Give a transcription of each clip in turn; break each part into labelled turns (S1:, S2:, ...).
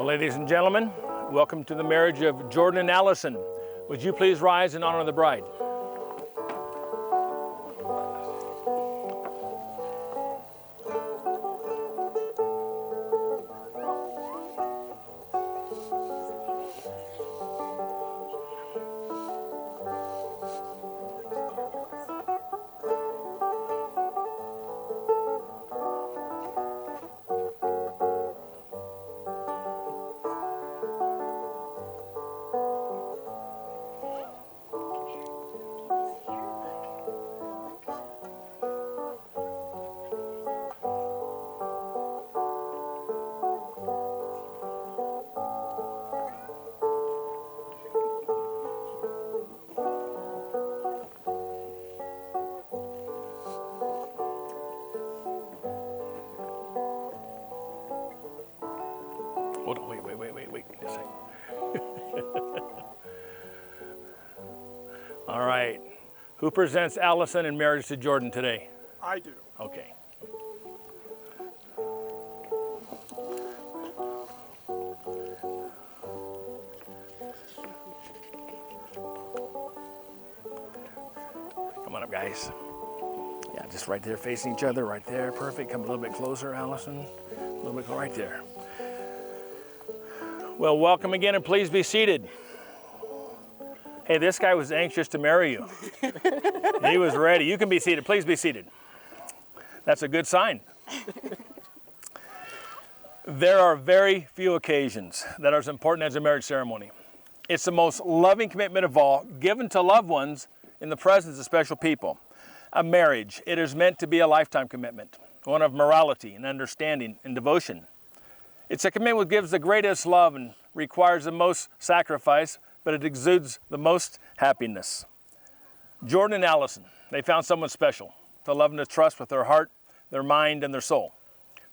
S1: Well, ladies and gentlemen, welcome to the marriage of Jordan and Allison. Would you please rise in honor of the bride? Hold on, wait a second. All right. Who presents Allison in marriage to Jordan today?
S2: I do.
S1: Okay. Come on up, guys. Yeah, just right there facing each other, right there. Perfect. Come a little bit closer, Allison. A little bit right there. Well, welcome again, and please be seated. Hey, this guy was anxious to marry you. He was ready. You can be seated. Please be seated. That's a good sign. There are very few occasions that are as important as a marriage ceremony. It's the most loving commitment of all, given to loved ones in the presence of special people. A marriage, it is meant to be a lifetime commitment, one of morality and understanding and devotion. It's a commitment that gives the greatest love and requires the most sacrifice, but it exudes the most happiness. Jordan and Allison, they found someone special to love and to trust with their heart, their mind, and their soul.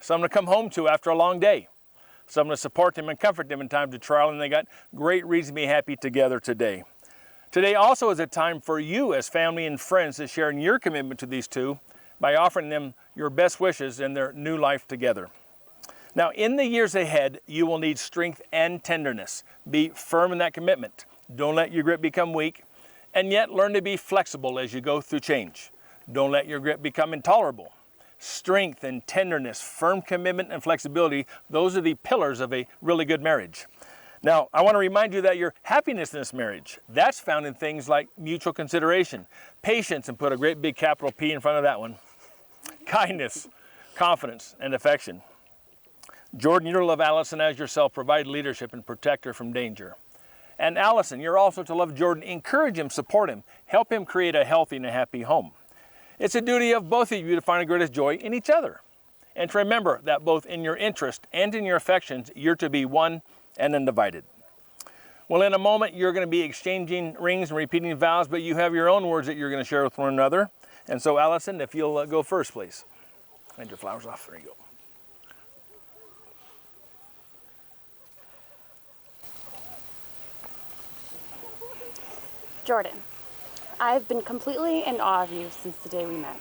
S1: Someone to come home to after a long day. Someone to support them and comfort them in times of trial, and they got great reason to be happy together today. Today also is a time for you as family and friends to share in your commitment to these two by offering them your best wishes in their new life together. Now, in the years ahead, you will need strength and tenderness. Be firm in that commitment. Don't let your grip become weak, and yet learn to be flexible as you go through change. Don't let your grip become intolerable. Strength and tenderness, firm commitment and flexibility, those are the pillars of a really good marriage. Now, I want to remind you that your happiness in this marriage, that's found in things like mutual consideration, patience, and put a great big capital P in front of that one, kindness, confidence, and affection. Jordan, you're to love Allison as yourself, provide leadership and protect her from danger. And Allison, you're also to love Jordan, encourage him, support him, help him create a healthy and a happy home. It's a duty of both of you to find the greatest joy in each other. And to remember that both in your interest and in your affections, you're to be one and undivided. Well, in a moment, you're going to be exchanging rings and repeating vows, but you have your own words that you're going to share with one another. And so, Allison, if you'll go first, please. And your flowers off. There you go.
S3: Jordan, I've been completely in awe of you since the day we met.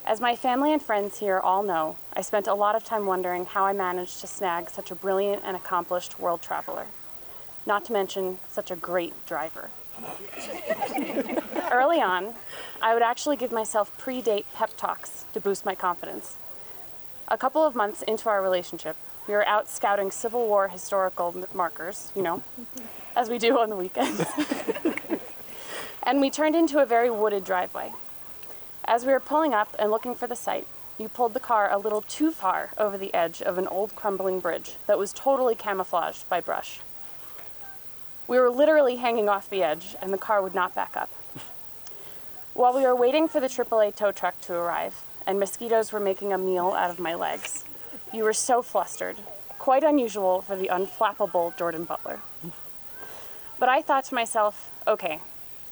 S3: As my family and friends here all know, I spent a lot of time wondering how I managed to snag such a brilliant and accomplished world traveler, not to mention such a great driver. Early on, I would actually give myself pre-date pep talks to boost my confidence. A couple of months into our relationship, we were out scouting Civil War historical markers, as we do on the weekends. And we turned into a very wooded driveway. As we were pulling up and looking for the site, you pulled the car a little too far over the edge of an old crumbling bridge that was totally camouflaged by brush. We were literally hanging off the edge, and the car would not back up. While we were waiting for the AAA tow truck to arrive, and mosquitoes were making a meal out of my legs, you were so flustered, quite unusual for the unflappable Jordan Butler. But I thought to myself, okay,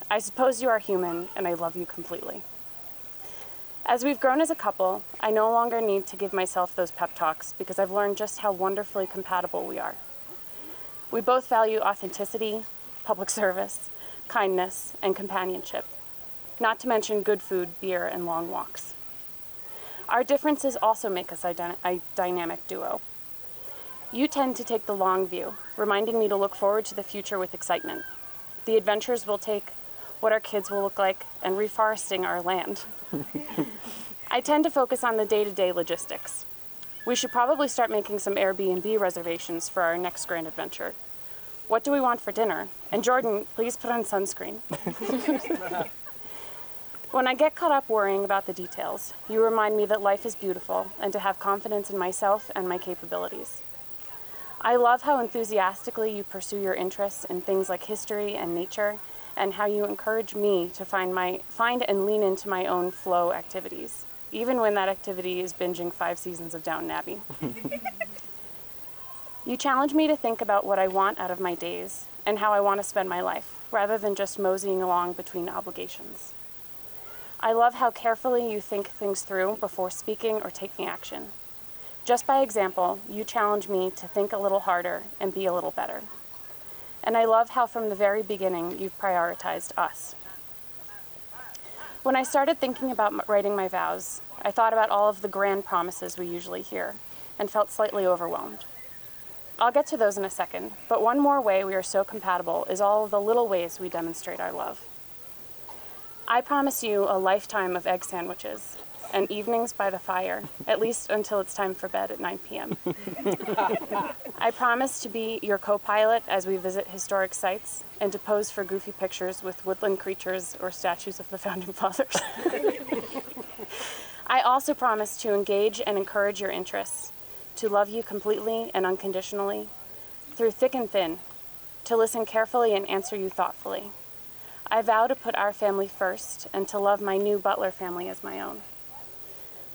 S3: I suppose you are human, and I love you completely. As we've grown as a couple, I no longer need to give myself those pep talks because I've learned just how wonderfully compatible we are. We both value authenticity, public service, kindness, and companionship, not to mention good food, beer, and long walks. Our differences also make us a dynamic duo. You tend to take the long view, reminding me to look forward to the future with excitement. The adventures we'll take, what our kids will look like, and reforesting our land. I tend to focus on the day-to-day logistics. We should probably start making some Airbnb reservations for our next grand adventure. What do we want for dinner? And Jordan, please put on sunscreen. When I get caught up worrying about the details, you remind me that life is beautiful and to have confidence in myself and my capabilities. I love how enthusiastically you pursue your interests in things like history and nature, and how you encourage me to find and lean into my own flow activities, even when that activity is binging 5 seasons of Downton Abbey. You challenge me to think about what I want out of my days and how I want to spend my life, rather than just moseying along between obligations. I love how carefully you think things through before speaking or taking action. Just by example, you challenge me to think a little harder and be a little better. And I love how from the very beginning you've prioritized us. When I started thinking about writing my vows, I thought about all of the grand promises we usually hear and felt slightly overwhelmed. I'll get to those in a second, but one more way we are so compatible is all of the little ways we demonstrate our love. I promise you a lifetime of egg sandwiches and evenings by the fire, at least until it's time for bed at 9 p.m. I promise to be your co-pilot as we visit historic sites and to pose for goofy pictures with woodland creatures or statues of the Founding Fathers. I also promise to engage and encourage your interests, to love you completely and unconditionally, through thick and thin, to listen carefully and answer you thoughtfully. I vow to put our family first and to love my new Butler family as my own.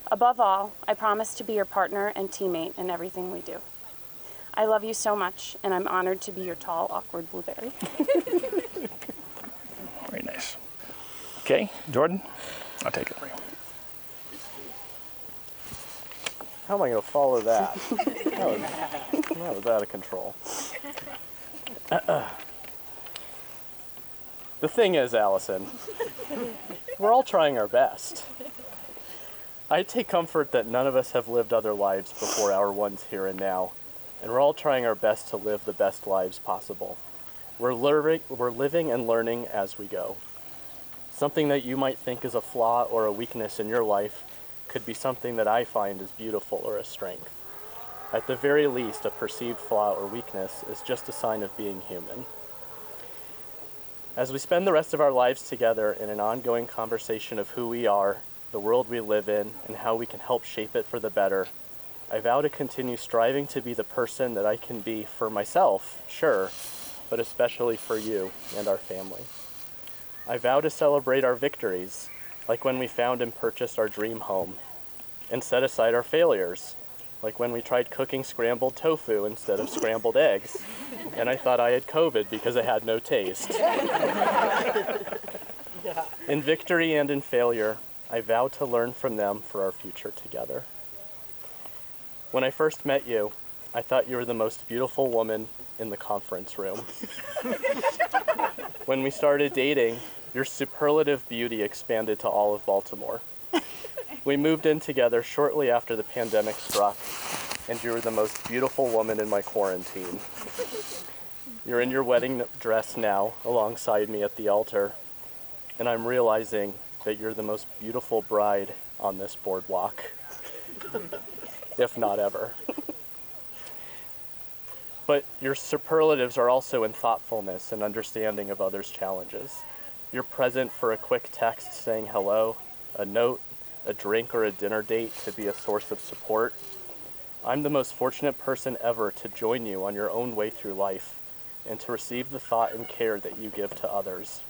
S3: Above all, I promise to be your partner and teammate in everything we do. I love you so much, and I'm honored to be your tall, awkward blueberry.
S1: Very nice. Okay, Jordan, I'll take it for you.
S2: How am I going to follow that? That was out of control. The thing is, Allison, we're all trying our best. I take comfort that none of us have lived other lives before our ones here and now, and we're all trying our best to live the best lives possible. We're living and learning as we go. Something that you might think is a flaw or a weakness in your life could be something that I find is beautiful or a strength. At the very least, a perceived flaw or weakness is just a sign of being human. As we spend the rest of our lives together in an ongoing conversation of who we are, the world we live in, and how we can help shape it for the better, I vow to continue striving to be the person that I can be for myself, sure, but especially for you and our family. I vow to celebrate our victories, like when we found and purchased our dream home, and set aside our failures, like when we tried cooking scrambled tofu instead of scrambled eggs, and I thought I had COVID because I had no taste. In victory and in failure, I vow to learn from them for our future together. When I first met you, I thought you were the most beautiful woman in the conference room. When we started dating, your superlative beauty expanded to all of Baltimore. We moved in together shortly after the pandemic struck, and you were the most beautiful woman in my quarantine. You're in your wedding dress now, alongside me at the altar, and I'm realizing that you're the most beautiful bride on this boardwalk, if not ever. But your superlatives are also in thoughtfulness and understanding of others' challenges. You're present for a quick text saying hello, a note, a drink, or a dinner date to be a source of support. I'm the most fortunate person ever to join you on your own way through life and to receive the thought and care that you give to others.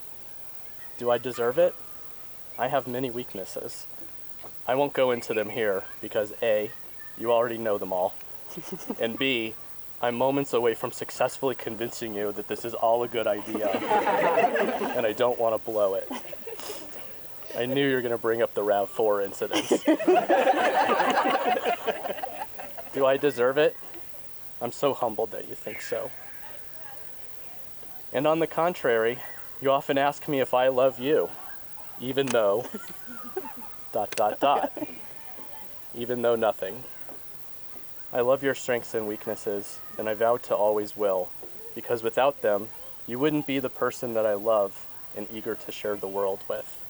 S2: Do I deserve it? I have many weaknesses. I won't go into them here because A, you already know them all, and B, I'm moments away from successfully convincing you that this is all a good idea, and I don't want to blow it. I knew you were going to bring up the RAV4 incident. Do I deserve it? I'm so humbled that you think so. And on the contrary, you often ask me if I love you, even though, ... even though nothing. I love your strengths and weaknesses, and I vow to always will, because without them, you wouldn't be the person that I love and eager to share the world with.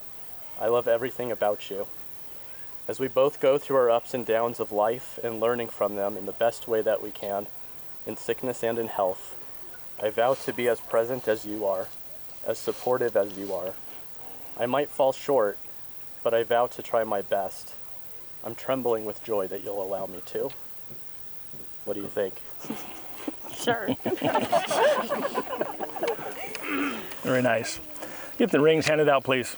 S2: I love everything about you. As we both go through our ups and downs of life and learning from them in the best way that we can, in sickness and in health, I vow to be as present as you are, as supportive as you are. I might fall short, but I vow to try my best. I'm trembling with joy that you'll allow me to. What do you think?
S3: Sure.
S1: Very nice. Get the rings handed out, please.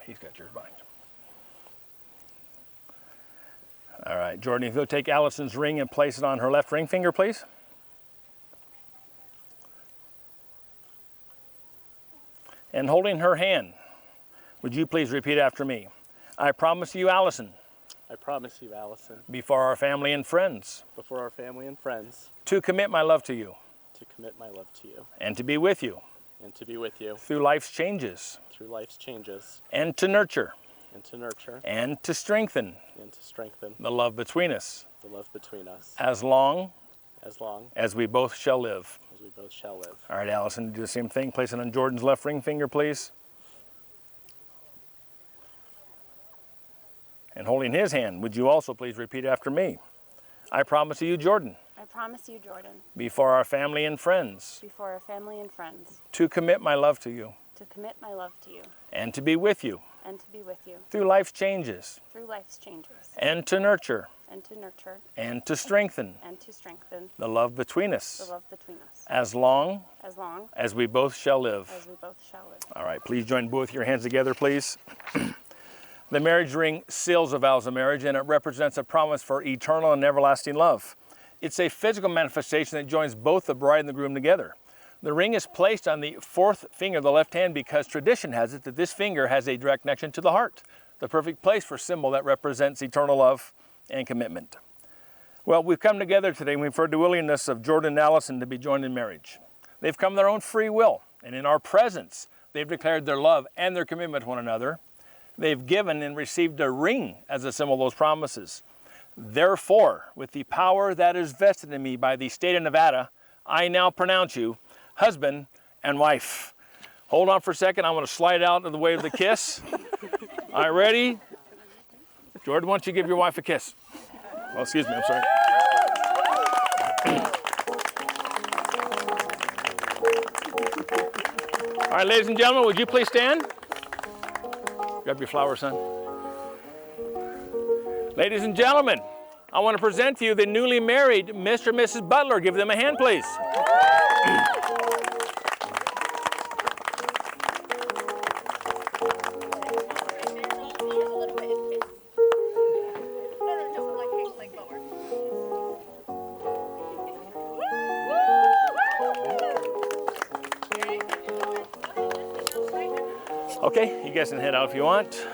S1: He's got yours behind you. All right, Jordan, if you'll take Allison's ring and place it on her left ring finger, please. And holding her hand, would you please repeat after me? I promise you, Allison,
S2: I promise you, Allison,
S1: before our family and friends,
S2: before our family and friends,
S1: to commit my love to you
S2: to commit my love to you
S1: and to be with you
S2: and to be with you
S1: through life's changes
S2: through life's changes
S1: and to nurture
S2: and to nurture
S1: and to strengthen
S2: and to strengthen
S1: the love between us
S2: the love between us
S1: as long
S2: as
S1: we both shall live.
S2: we both shall live.
S1: All right, Allison, do the same thing. Place it on Jordan's left ring finger, please. And holding his hand, would you also please repeat after me? I promise you, Jordan,
S3: I promise you, Jordan,
S1: before our family and friends,
S3: before our family and friends,
S1: to commit my love to you
S3: to commit my love to you
S1: and to be with you
S3: and to be with you
S1: through life's changes
S3: through life's changes
S1: and to nurture
S3: and to nurture
S1: and to strengthen
S3: and to strengthen
S1: the love between
S3: the
S1: us
S3: love between us
S1: as long
S3: as
S1: we both shall live.
S3: we both shall live.
S1: All right, please join both your hands together, please. The marriage ring seals the vows of marriage, and it represents a promise for eternal and everlasting love. It's a physical manifestation that joins both the bride and the groom together. The ring is placed on the fourth finger of the left hand because tradition has it that this finger has a direct connection to the heart, the perfect place for a symbol that represents eternal love and commitment. Well, we've come together today and we've heard the willingness of Jordan and Allison to be joined in marriage. They've come of their own free will, and in our presence, they've declared their love and their commitment to one another. They've given and received a ring as a symbol of those promises. Therefore, with the power that is vested in me by the state of Nevada, I now pronounce you husband and wife. Hold on for a second. I'm going to slide out of the way of the kiss. All right, ready? Jordan, why don't you give your wife a kiss? Oh, excuse me, I'm sorry. All right, ladies and gentlemen, would you please stand? Grab your flower, son. Ladies and gentlemen, I want to present to you the newly married Mr. and Mrs. Butler. Give them a hand, please. Okay, you guys can head out if you want.